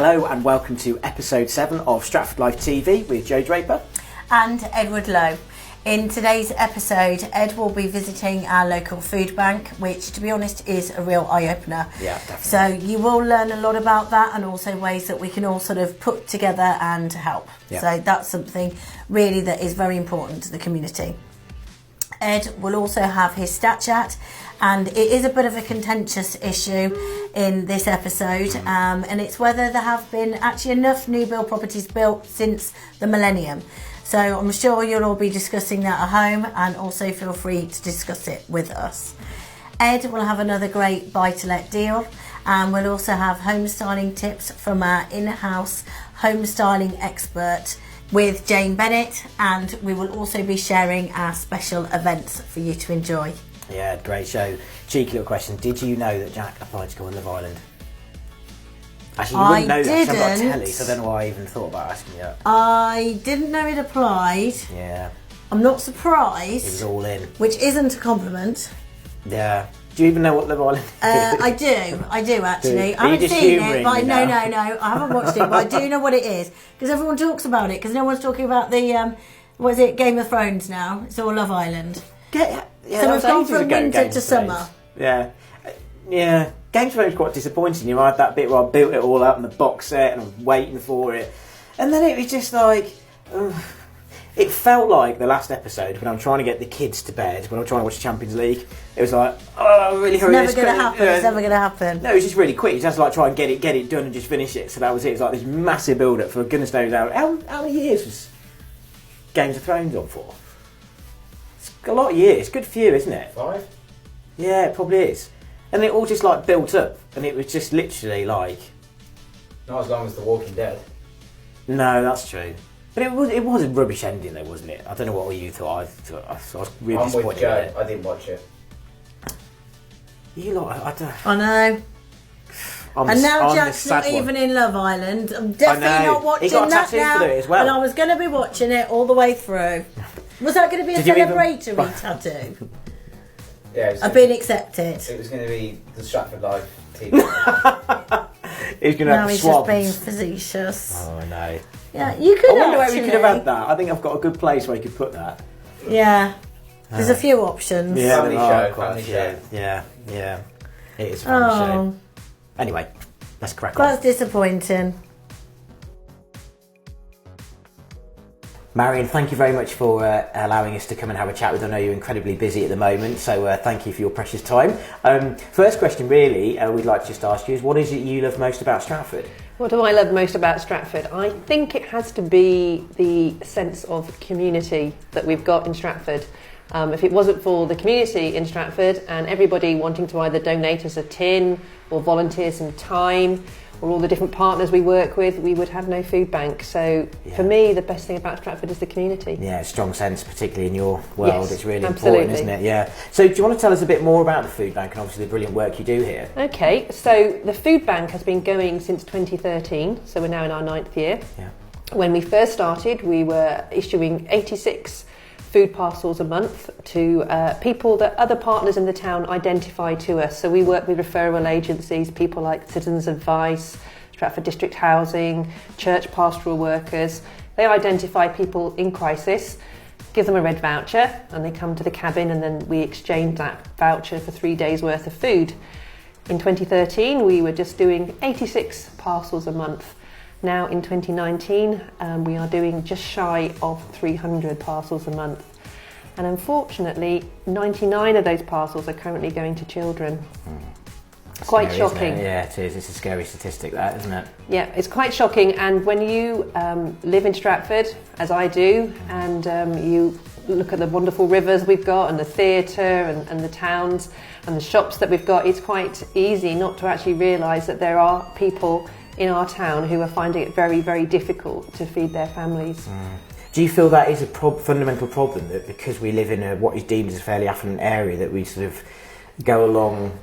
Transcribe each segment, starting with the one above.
Hello and welcome to episode 7 of Stratford Live TV with Jo Draper and Edward Lowe. In today's episode, Ed will be visiting our local food bank, which to be honest is a real eye-opener. Yeah, definitely. So you will learn a lot about that and also ways that we can all sort of put together and help. Yeah. So that's something really that is very important to the community. Ed will also have his stat chat, and it is a bit of a contentious issue in this episode, and it's whether there have been actually enough new build properties built since the millennium. So I'm sure you'll all be discussing that at home, and also feel free to discuss it with us. Ed will have another great buy-to-let deal, and we'll also have homestyling tips from our in-house homestyling expert with Jayne Bennett, and we will also be sharing our special events for you to enjoy. Yeah, great show. Cheeky little question. Did you know that Jack applied to go on Love Island? Actually, you wouldn't know that because I've got telly, so I don't know why I even thought about asking you that. I didn't know it applied. Yeah. I'm not surprised. It was all in. Which isn't a compliment. Yeah. Do you even know what Love Island is? I do actually. I haven't seen it, but no, I haven't watched it, but I do know what it is because everyone talks about it. Because no one's talking about the what is it, Game of Thrones now? It's all Love Island. Yeah, so we've gone from winter to summer. Yeah, yeah. Game of Thrones was quite disappointing. You had that bit where I built it all up in the box set and I was waiting for it, and then it was just like. It felt like the last episode when I'm trying to get the kids to bed, when I'm trying to watch the Champions League. It was like, oh, really hurry. It's never going to happen. No, it was just really quick. You just had to like try and get it done and just finish it. So that was it. It was like this massive build-up for goodness knows how many years was Games of Thrones on for? It's a lot of years. Good for you, isn't it? 5? Yeah, it probably is. And it all just like built up, and it was just literally like. Not as long as The Walking Dead. No, that's true. But it was a rubbish ending though, wasn't it? I don't know what you thought. I was really disappointed with it. I didn't watch it. You lot, I don't. I know. And now Jack's not even in Love Island. I'm definitely not watching that now. As well. And I was going to be watching it all the way through. Was that going to be a celebratory tattoo? Yeah. I've been accepted. It was going to be the Stratford Live TV. He's going to have he's swabs. just being facetious. Oh no. Yeah, you could. I wonder where we could have had that. I think I've got a good place where you could put that. Yeah. There's a few options. Yeah, Family show. Yeah. It is a family show. Anyway, let's crack on. That's disappointing. Marion, thank you very much for allowing us to come and have a chat with. I know you're incredibly busy at the moment, so thank you for your precious time. First question, really, we'd like to just ask you is, what is it you love most about Stratford? What do I love most about Stratford? I think it has to be the sense of community that we've got in Stratford. If it wasn't for the community in Stratford and everybody wanting to either donate us a tin or volunteer some time, or all the different partners we work with, we would have no food bank. So for me, the best thing about Stratford is the community. Yeah, strong sense, particularly in your world. Yes, it's really absolutely. important, isn't it? Yeah. So do you want to tell us a bit more about the food bank and obviously the brilliant work you do here? Okay, so the food bank has been going since 2013, so we're now in our 9th year. Yeah. When we first started, we were issuing 86 food parcels a month to people that other partners in the town identify to us. So we work with referral agencies, people like Citizens Advice, Stratford District Housing, church pastoral workers. They identify people in crisis, give them a red voucher, and they come to the cabin, and then we exchange that voucher for 3 days worth of food. In 2013, we were just doing 86 parcels a month. Now in 2019, we are doing just shy of 300 parcels a month. And unfortunately, 99 of those parcels are currently going to children. Quite Scary, shocking. isn't it? Yeah, it is. It's a scary statistic, that, isn't it? Yeah, it's quite shocking. And when you live in Stratford, as I do, and you look at the wonderful rivers we've got and the theatre and the towns and the shops that we've got, it's quite easy not to actually realise that there are people in our town who are finding it very, very difficult to feed their families. Do you feel that is a fundamental problem, that because we live in what is deemed as a fairly affluent area, that we sort of go along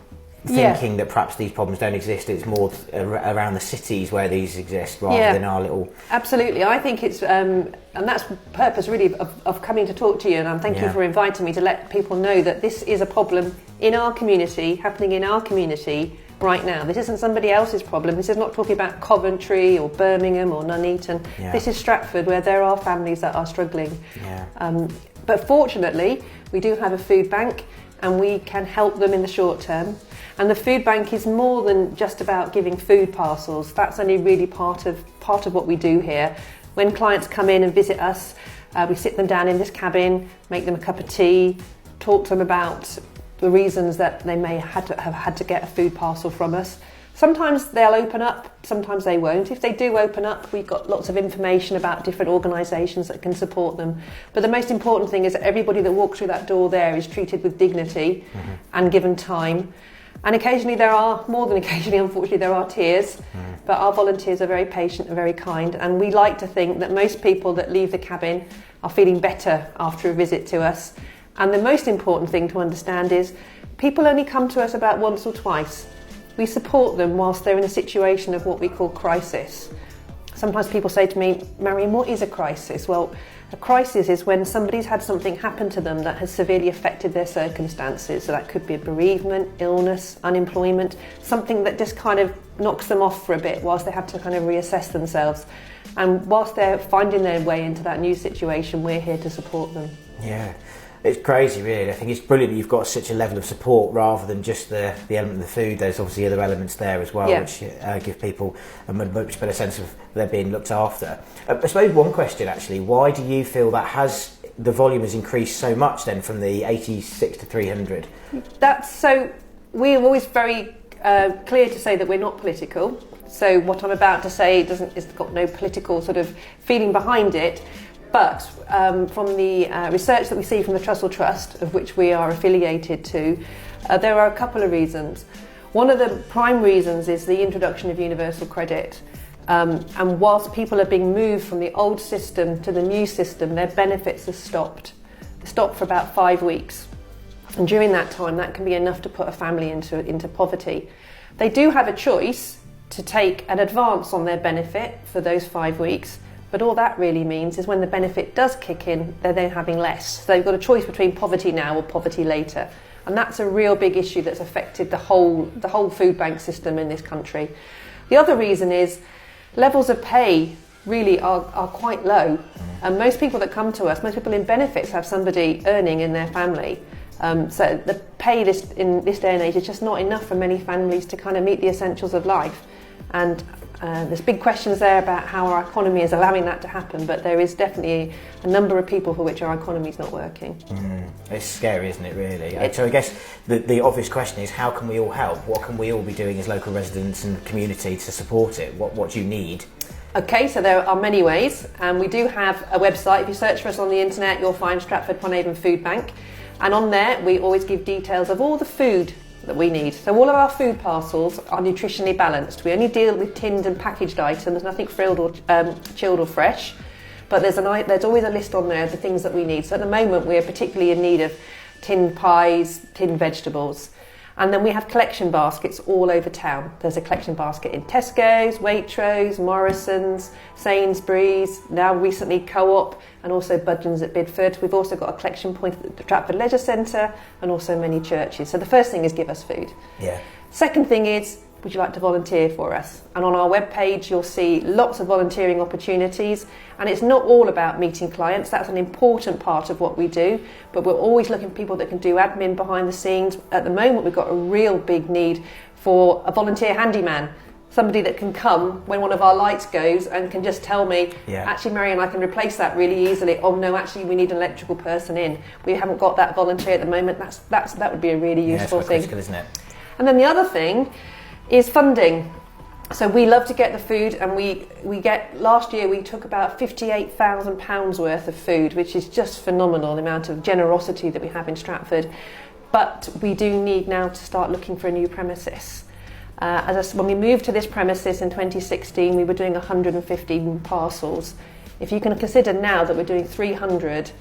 thinking that perhaps these problems don't exist? It's more around the cities where these exist rather than our little... Absolutely. I think it's, and that's the purpose really of coming to talk to you, and I'm thank you for inviting me to let people know that this is a problem in our community, happening in our community, right now. This isn't somebody else's problem. This is not talking about Coventry or Birmingham or Nuneaton. Yeah. This is Stratford, where there are families that are struggling. Yeah. But fortunately, we do have a food bank, and we can help them in the short term. And the food bank is more than just about giving food parcels. That's only really part of what we do here. When clients come in and visit us, we sit them down in this cabin, make them a cup of tea, talk to them about the reasons that they may have had to get a food parcel from us. Sometimes they'll open up, sometimes they won't. If they do open up, we've got lots of information about different organisations that can support them. But the most important thing is that everybody that walks through that door there is treated with dignity and given time. And occasionally more than occasionally, unfortunately, there are tears. But our volunteers are very patient and very kind. And we like to think that most people that leave the cabin are feeling better after a visit to us. And the most important thing to understand is people only come to us about once or twice. We support them whilst they're in a situation of what we call crisis. Sometimes people say to me, Marion, what is a crisis? Well, a crisis is when somebody's had something happen to them that has severely affected their circumstances. So that could be a bereavement, illness, unemployment, something that just kind of knocks them off for a bit whilst they have to kind of reassess themselves. And whilst they're finding their way into that new situation, we're here to support them. Yeah. It's crazy, really. I think it's brilliant that you've got such a level of support rather than just the element of the food. There's obviously other elements there as well, which give people a much better sense of they're being looked after. I suppose one question, actually, why do you feel that the volume has increased so much then from the 86 to 300? We're always very clear to say that we're not political. So what I'm about to say it's got no political sort of feeling behind it. But from the research that we see from the Trussell Trust, of which we are affiliated to, there are a couple of reasons. One of the prime reasons is the introduction of universal credit. And whilst people are being moved from the old system to the new system, their benefits are stopped. They're stopped for about 5 weeks. And during that time, that can be enough to put a family into poverty. They do have a choice to take an advance on their benefit for those 5 weeks. But all that really means is when the benefit does kick in, they're then having less. So they've got a choice between poverty now or poverty later. And that's a real big issue that's affected the whole food bank system in this country. The other reason is levels of pay really are quite low. And most people that come to us, most people in benefits have somebody earning in their family. So the pay in this day and age is just not enough for many families to kind of meet the essentials of life. And there's big questions there about how our economy is allowing that to happen, but there is definitely a number of people for which our economy is not working. It's scary, isn't it, really? So I guess the obvious question is, how can we all help? What can we all be doing as local residents and community to support it? What do you need? Okay, so there are many ways. We do have a website. If you search for us on the internet, you'll find Stratford Avon Foodbank. And on there, we always give details of all the food that we need. So all of our food parcels are nutritionally balanced. We only deal with tinned and packaged items, nothing frilled or chilled or fresh. But there's always a list on there of the things that we need. So at the moment, we're particularly in need of tinned pies, tinned vegetables. And then we have collection baskets all over town. There's a collection basket in Tesco's, Waitrose, Morrison's, Sainsbury's, now recently Co-op, and also Budgeons at Bidford. We've also got a collection point at the Stratford Leisure Centre and also many churches. So the first thing is give us food. Yeah. Second thing is, would you like to volunteer for us? And on our webpage, you'll see lots of volunteering opportunities. And it's not all about meeting clients. That's an important part of what we do. But we're always looking for people that can do admin behind the scenes. At the moment, we've got a real big need for a volunteer handyman. Somebody that can come when one of our lights goes and can just tell me, actually, Marion, I can replace that really easily. Oh, no, actually, we need an electrical person in. We haven't got that volunteer at the moment. That would be a really useful thing. Critical, isn't it? And then the other thing is funding. So we love to get the food, and last year we took about £58,000 worth of food, which is just phenomenal, the amount of generosity that we have in Stratford. But we do need now to start looking for a new premises. When we moved to this premises in 2016, we were doing 115 parcels. If you can consider now that we're doing 300,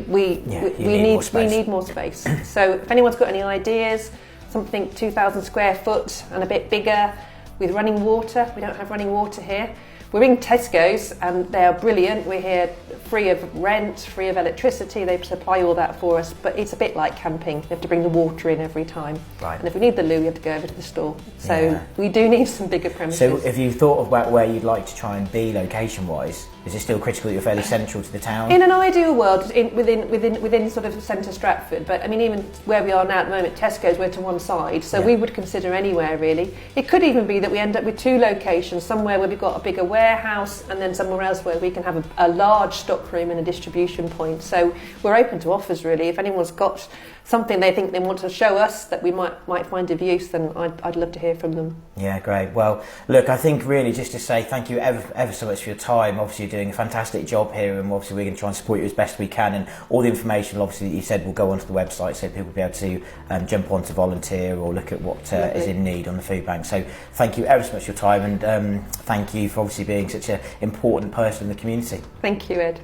we need more space. So if anyone's got any ideas, something 2,000 square foot and a bit bigger, with running water. We don't have running water here. We're in Tesco's and they are brilliant. We're here free of rent, free of electricity. They supply all that for us, but it's a bit like camping. You have to bring the water in every time. Right. And if we need the loo, we have to go over to the store. So we do need some bigger premises. So have you thought about where you'd like to try and be location-wise? Is it still critical that you're fairly central to the town? In an ideal world, within sort of centre Stratford, but I mean, even where we are now at the moment, Tesco's, we're to one side, so we would consider anywhere really. It could even be that we end up with two locations, somewhere where we've got a bigger warehouse and then somewhere else where we can have a large stock room and a distribution point. So we're open to offers really. If anyone's got something they think they want to show us that we might find of use, then I'd love to hear from them. Yeah, great. Well, look, I think really just to say thank you ever so much for your time. Obviously, you're doing a fantastic job here, and obviously we're going to try and support you as best we can. And all the information, obviously, that you said will go onto the website, so people will be able to jump on to volunteer or look at what is in need on the food bank. So thank you ever so much for your time, and thank you for obviously being such an important person in the community. Thank you, Ed.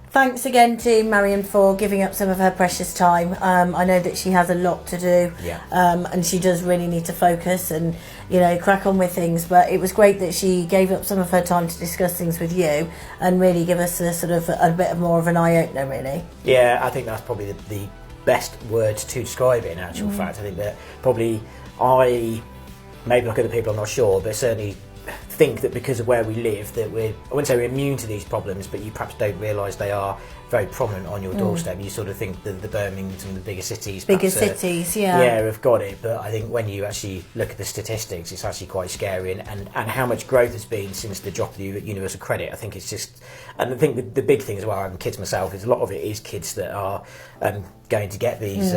Thanks again to Marion for giving up some of her precious time. I know that she has a lot to do, and she does really need to focus and, you know, crack on with things. But it was great that she gave up some of her time to discuss things with you and really give us a sort of a bit more of an eye-opener, really. Yeah, I think that's probably the best words to describe it in actual fact. I think that probably maybe like other people, I'm not sure, but certainly think that because of where we live that I wouldn't say we're immune to these problems, but you perhaps don't realise they are very prominent on your doorstep. You sort of think that the Birminghams and the bigger cities have got it, but I think when you actually look at the statistics, it's actually quite scary, and how much growth has been since the drop of the universal credit. I think it's just, and I think the big thing as well, having kids myself, is a lot of it is kids that are going to get these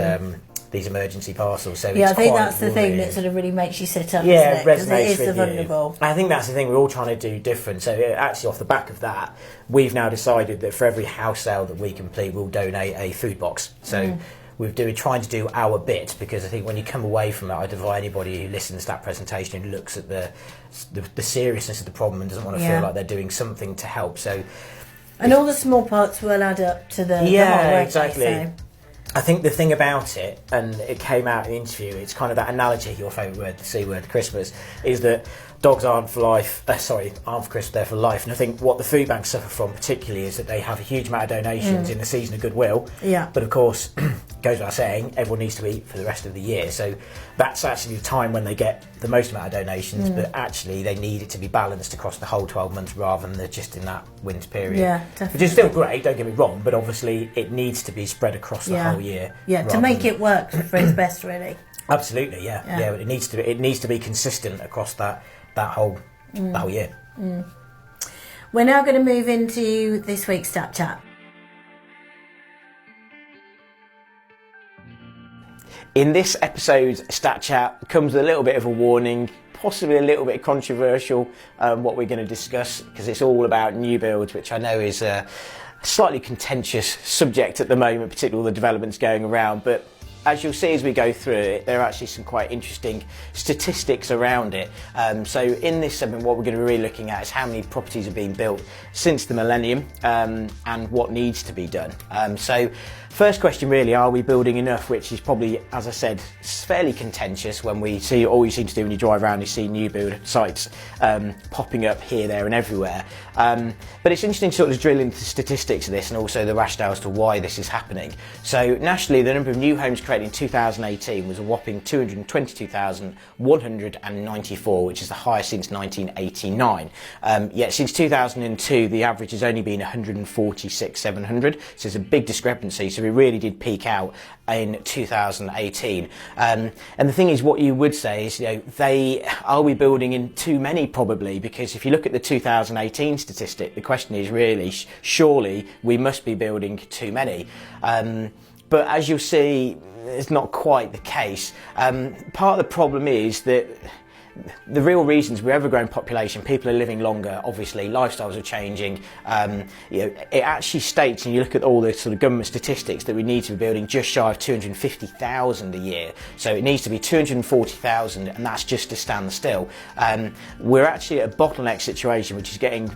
emergency parcels. So I think that's the thing that sort of really makes you sit up. Yeah, it resonates with vulnerable. I think that's the thing we're all trying to do different. So actually, off the back of that, we've now decided that for every house sale that we complete, we'll donate a food box. So we're trying to do our bit, because I think when you come away from it, I defy anybody who listens to that presentation and looks at the seriousness of the problem and doesn't want to feel like they're doing something to help. So, and all the small parts will add up to the whole work, exactly. So. I think the thing about it, and it came out in the interview, it's kind of that analogy, your favourite word, the C word, Christmas, is that dogs aren't for life, aren't for Christmas, they're for life. And I think what the food banks suffer from particularly is that they have a huge amount of donations in the season of goodwill. Yeah. But of course, goes without saying, everyone needs to eat for the rest of the year. So that's actually the time when they get the most amount of donations, but actually they need it to be balanced across the whole 12 months rather than just in that winter period. Yeah, definitely. Which is still great, don't get me wrong, but obviously it needs to be spread across the whole year. Yeah, to make it work for its best, really. Absolutely, yeah. But it needs to be consistent across that whole year. We're now going to move into this week's Stat Chat. In this episode's Stat Chat comes with a little bit of a warning, possibly a little bit controversial, what we're going to discuss, because it's all about new builds, which I know is a slightly contentious subject at the moment, particularly all the developments going around. But as you'll see as we go through it, there are actually some quite interesting statistics around it. So in this segment, what we're going to be really looking at is how many properties are being built since the millennium, and what needs to be done. So first question really, are we building enough? Which is probably, as I said, fairly contentious when we see, all you seem to do when you drive around is see new build sites popping up here, there and everywhere. But it's interesting to sort of drill into the statistics of this and also the rationale as to why this is happening. So nationally, the number of new homes created in 2018 was a whopping 222,194, which is the highest since 1989. Yet since 2002, the average has only been 146,700. So there's a big discrepancy. So we really did peak out in 2018. And the thing is, what you would say is, are we building in too many? Probably, because if you look at the 2018 statistic, the question is really, surely we must be building too many. But as you'll see, it's not quite the case. Part of the problem is that the real reasons we're ever-growing population, people are living longer, obviously, lifestyles are changing. It actually states, and you look at all the sort of government statistics, that we need to be building just shy of 250,000 a year. So it needs to be 240,000, and that's just to stand still. We're actually at a bottleneck situation, which is getting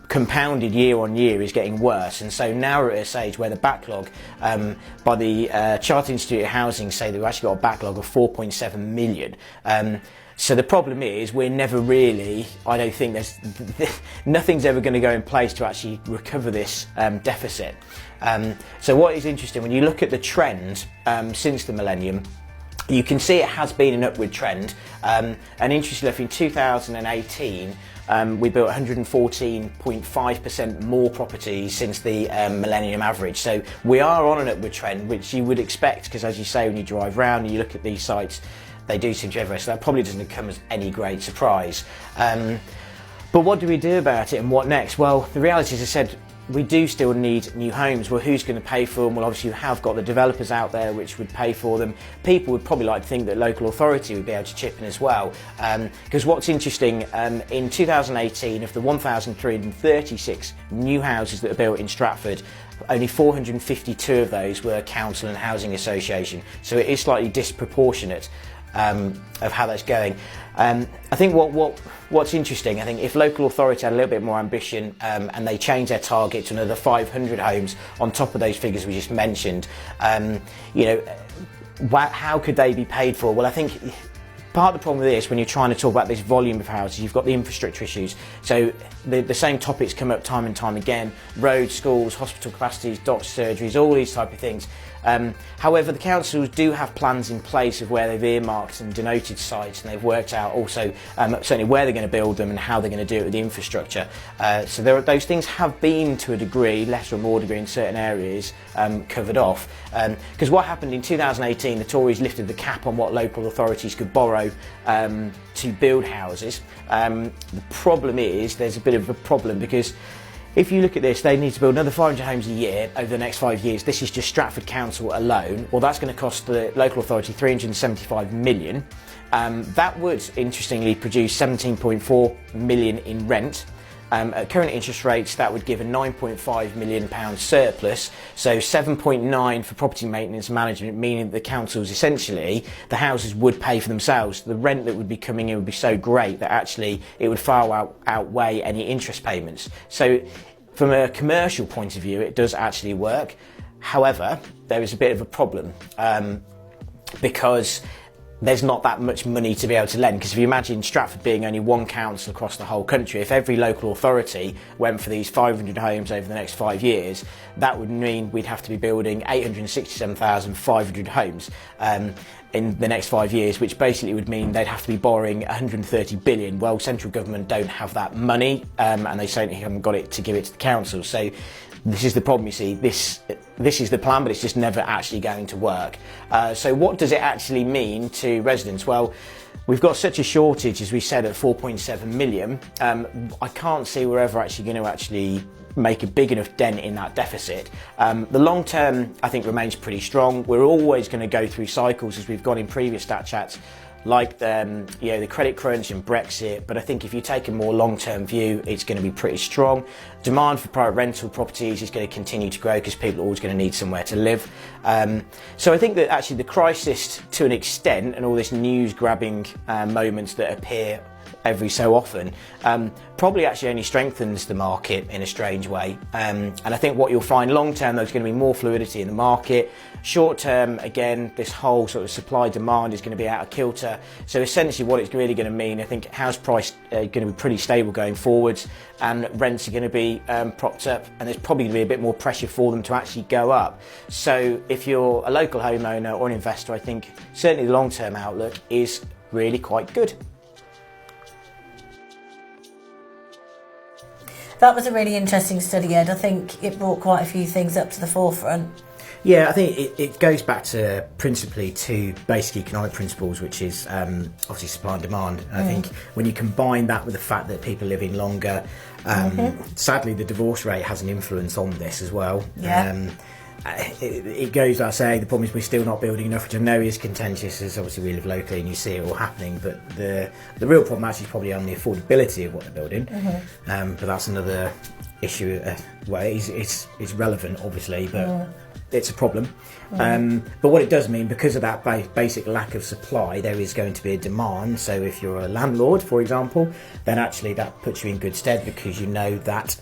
compounded year on year is getting worse, and so now we're at a stage where the backlog, by the Chartered Institute of Housing say they've actually got a backlog of 4.7 million. So the problem is we're never really, I don't think nothing's ever going to go in place to actually recover this deficit. So what is interesting, when you look at the trend since the millennium, you can see it has been an upward trend. And interestingly enough, in 2018, we built 114.5% more properties since the millennium average. So we are on an upward trend, which you would expect, because as you say, when you drive around and you look at these sites, they do seem to everywhere. So that probably doesn't come as any great surprise. But what do we do about it, and what next? Well, the reality is, I said, we do still need new homes. Well, who's going to pay for them? Well, obviously you have got the developers out there which would pay for them. People would probably like to think that local authority would be able to chip in as well. Because what's interesting, in 2018, of the 1,336 new houses that are built in Stratford, only 452 of those were council and housing association. So it is slightly disproportionate of how that's going. I think what's interesting, I think if local authority had a little bit more ambition and they change their target to another 500 homes on top of those figures we just mentioned, how could they be paid for? Well, I think part of the problem with this, when you're trying to talk about this volume of houses, you've got the infrastructure issues. So the same topics come up time and time again: roads, schools, hospital capacities, doctor surgeries, all these type of things. However, the councils do have plans in place of where they've earmarked and denoted sites, and they've worked out also certainly where they're going to build them and how they're going to do it with the infrastructure. So those things have been, to a degree, less or more degree in certain areas, covered off. Because what happened in 2018, the Tories lifted the cap on what local authorities could borrow to build houses. The problem is, there's a bit of a problem, because if you look at this, they need to build another 500 homes a year over the next 5 years. This is just Stratford Council alone. Well, that's going to cost the local authority 375 million. That would, interestingly, produce 17.4 million in rent. At current interest rates, that would give a £9.5 million surplus, so 7.9 for property maintenance and management, meaning that the councils, essentially, the houses would pay for themselves. The rent that would be coming in would be so great that actually it would far outweigh any interest payments. So from a commercial point of view, it does actually work. However, there is a bit of a problem because there's not that much money to be able to lend. Because if you imagine Stratford being only one council across the whole country, if every local authority went for these 500 homes over the next 5 years, that would mean we'd have to be building 867,500 homes in the next 5 years, which basically would mean they'd have to be borrowing 130 billion. Well, central government don't have that money, and they certainly haven't got it to give it to the council. So this is the problem, you see. This is the plan, but it's just never actually going to work. So what does it actually mean to residents? Well, we've got such a shortage, as we said, at 4.7 million. I can't see we're ever actually going to actually make a big enough dent in that deficit. The long term, I think, remains pretty strong. We're always going to go through cycles, as we've got in previous stat chats, like the credit crunch and Brexit, but I think if you take a more long-term view, it's going to be pretty strong. Demand for private rental properties is going to continue to grow because people are always going to need somewhere to live. So I think that actually the crisis, to an extent, and all this news-grabbing moments that appear every so often, probably actually only strengthens the market in a strange way. And I think what you'll find long term, there's going to be more fluidity in the market. Short term, again, this whole sort of supply demand is going to be out of kilter. So essentially what it's really going to mean, I think house price going to be pretty stable going forwards, and rents are going to be propped up, and there's probably going to be a bit more pressure for them to actually go up. So if you're a local homeowner or an investor, I think certainly the long term outlook is really quite good. That was a really interesting study, Ed. I think it brought quite a few things up to the forefront. Yeah, I think it goes back to principally two basic economic principles, which is obviously supply and demand. I think when you combine that with the fact that people are living longer, sadly the divorce rate has an influence on this as well. Yeah. It goes without saying, the problem is we're still not building enough, which I know is contentious, as obviously we live locally and you see it all happening, but the real problem actually is probably on the affordability of what they're building. But that's another issue. Well, it's relevant obviously, but it's a problem. But what it does mean, because of that basic lack of supply, there is going to be a demand. So if you're a landlord, for example, then actually that puts you in good stead, because you know that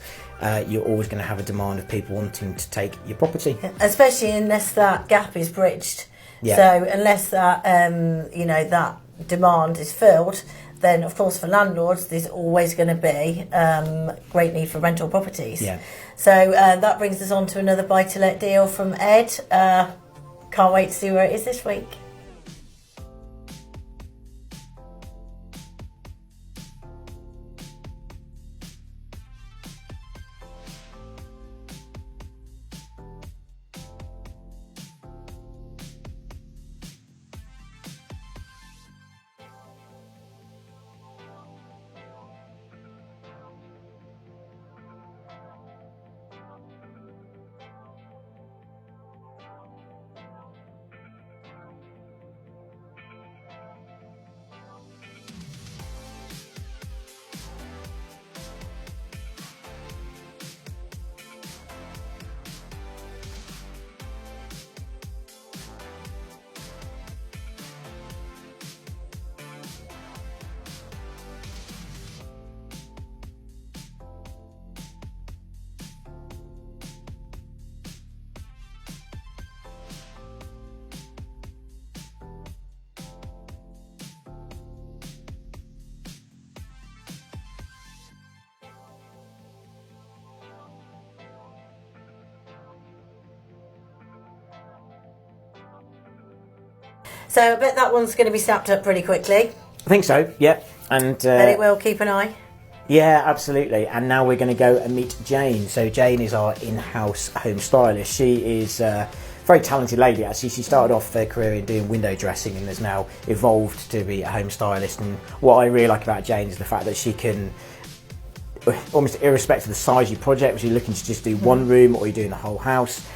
you're always going to have a demand of people wanting to take your property. Especially unless that gap is bridged. Yeah. So unless that, that demand is filled, then of course for landlords there's always going to be great need for rental properties. Yeah. So that brings us on to another buy-to-let deal from Ed. Can't wait to see where it is this week. So I bet that one's going to be snapped up pretty quickly. I think so, yeah. And But it will, keep an eye. yeah, absolutely. And now we're going to go and meet Jayne. So Jayne is our in-house home stylist. She is a very talented lady, actually. She started off her career in doing window dressing and has now evolved to be a home stylist. And what I really like about Jayne is the fact that she can, almost irrespective of the size of your project, if you're looking to just do one room or you're doing the whole house,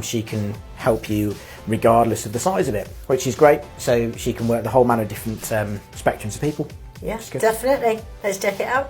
she can help you regardless of the size of it, which is great. So she can work the whole manner of different spectrums of people. Yeah, definitely. Let's check it out.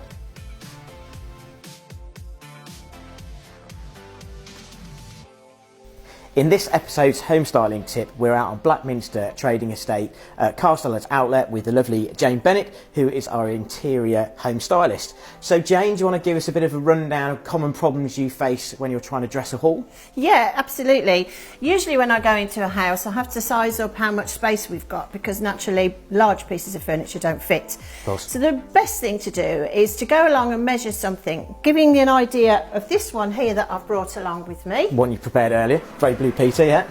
In this episode's home styling tip, we're out on Blackminster Trading Estate, Castellet Outlet, with the lovely Jayne Bennett, who is our interior home stylist. So Jayne, do you want to give us a bit of a rundown of common problems you face when you're trying to dress a hall? Yeah, absolutely. Usually when I go into a house, I have to size up how much space we've got, because naturally large pieces of furniture don't fit. Of course. So the best thing to do is to go along and measure something, giving you an idea of this one here that I've brought along with me. One you prepared earlier, very blue Peter, yeah.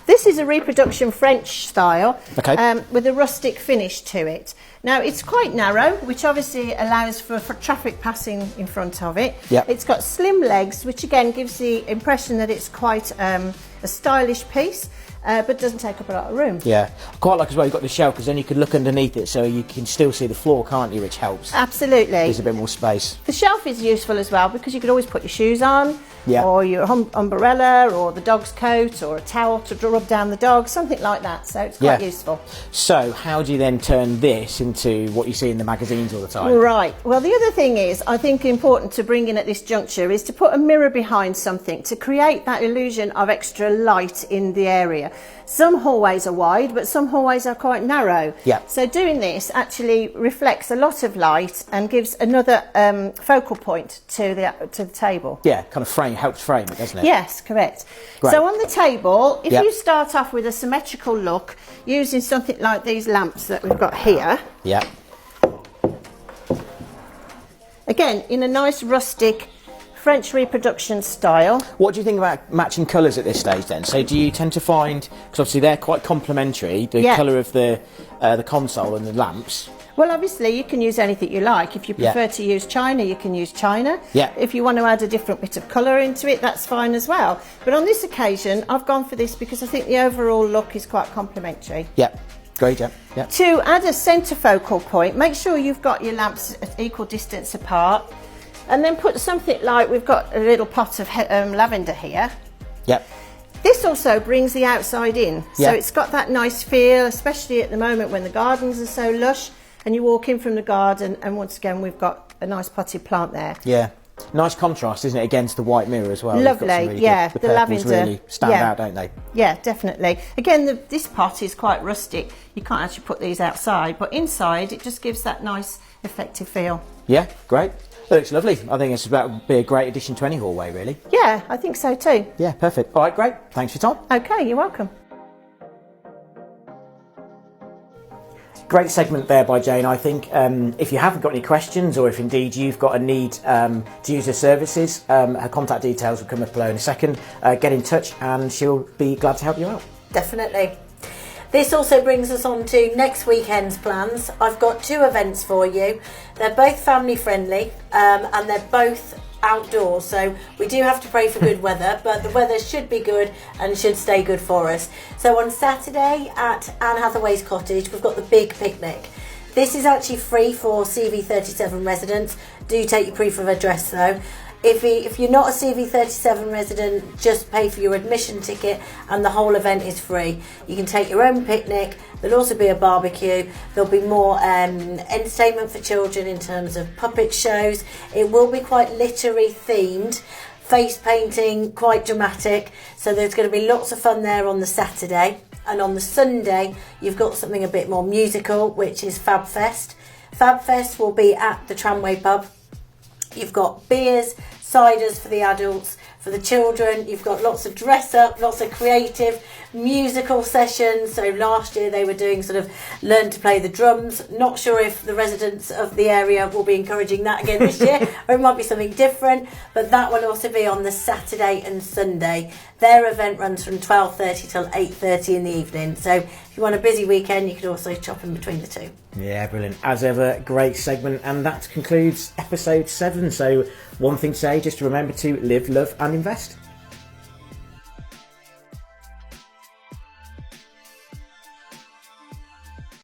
This is a reproduction French style, Okay. with a rustic finish to it. Now it's quite narrow, which obviously allows for traffic passing in front of it. Yep. It's got slim legs, which again gives the impression that it's quite a stylish piece, but doesn't take up a lot of room. Yeah, I quite like as well you've got the shelf, because then you can look underneath it so you can still see the floor, can't you, which helps. Absolutely. There's a bit more space. The shelf is useful as well, because you could always put your shoes on, Yeah. or your umbrella, or the dog's coat, or a towel to rub down the dog, something like that. So it's quite Yeah. useful. So how do you then turn this into what you see in the magazines all the time? Right. Well, the other thing is, I think important to bring in at this juncture is to put a mirror behind something to create that illusion of extra light in the area. Some hallways are wide, but some hallways are quite narrow. Yeah. So doing this actually reflects a lot of light and gives another focal point to the table. Yeah, kind of helps frame it, doesn't it? Yes, correct. Great. So on the table, if Yep. you start off with a symmetrical look, using something like these lamps that we've got here, Yeah. again, in a nice rustic French reproduction style. What do you think about matching colours at this stage then? So do you tend to find, because obviously they're quite complementary, the Yeah. colour of the console and the lamps. Well, obviously, you can use anything you like. If you Yeah. prefer to use china, you can use china. Yeah. If you want to add a different bit of colour into it, that's fine as well. But on this occasion, I've gone for this because I think the overall look is quite complementary. Yeah, great, yeah. Yeah. To add a centre focal point, make sure you've got your lamps at equal distance apart, and then put something like, we've got a little pot of lavender here. Yeah. This also brings the outside in, so Yeah. it's got that nice feel, especially at the moment when the gardens are so lush and you walk in from the garden, and once again we've got a nice potted plant there. Yeah. Nice contrast, isn't it, against the white mirror as well? You've got some Lovely, really yeah. good, The purples lavender really stand out, don't they? Yeah, definitely. Again, this pot is quite rustic. You can't actually put these outside, but inside it just gives that nice, effective feel. Yeah, great. It looks lovely. I think it's about to be a great addition to any hallway, really. Yeah, I think so too. Yeah, perfect. All right, great. Thanks for your time. Okay, you're welcome. Great segment there by Jayne. I think if you haven't got any questions, or if indeed you've got a need to use her services, her contact details will come up below in a second. Get in touch and she'll be glad to help you out. Definitely. This also brings us on to next weekend's plans. I've got 2 events for you. They're both family friendly and they're both outdoors, so we do have to pray for good weather, but the weather should be good and should stay good for us. So on Saturday at Anne Hathaway's cottage, we've got the big picnic. This is actually free for CV37 residents. Do take your proof of address though. If you're not a CV37 resident, just pay for your admission ticket and the whole event is free. You can take your own picnic. There'll also be a barbecue. There'll be more entertainment for children in terms of puppet shows. It will be quite literary themed, face painting, quite dramatic. So there's going to be lots of fun there on the Saturday. And on the Sunday, you've got something a bit more musical, which is Fab Fest. Fab Fest will be at the Tramway pub. You've got beers, ciders for the adults, for the children. You've got lots of dress up, lots of creative musical sessions. So last year they were doing sort of learn to play the drums. Not sure if the residents of the area will be encouraging that again this year, or it might be something different. But that will also be on the Saturday and Sunday. Their event runs from 12:30 till 8:30 in the evening. So if you want a busy weekend, you could also chop in between the two. Yeah, brilliant. As ever, great segment. And that concludes episode 7. So one thing to say, just to remember to live, love and invest.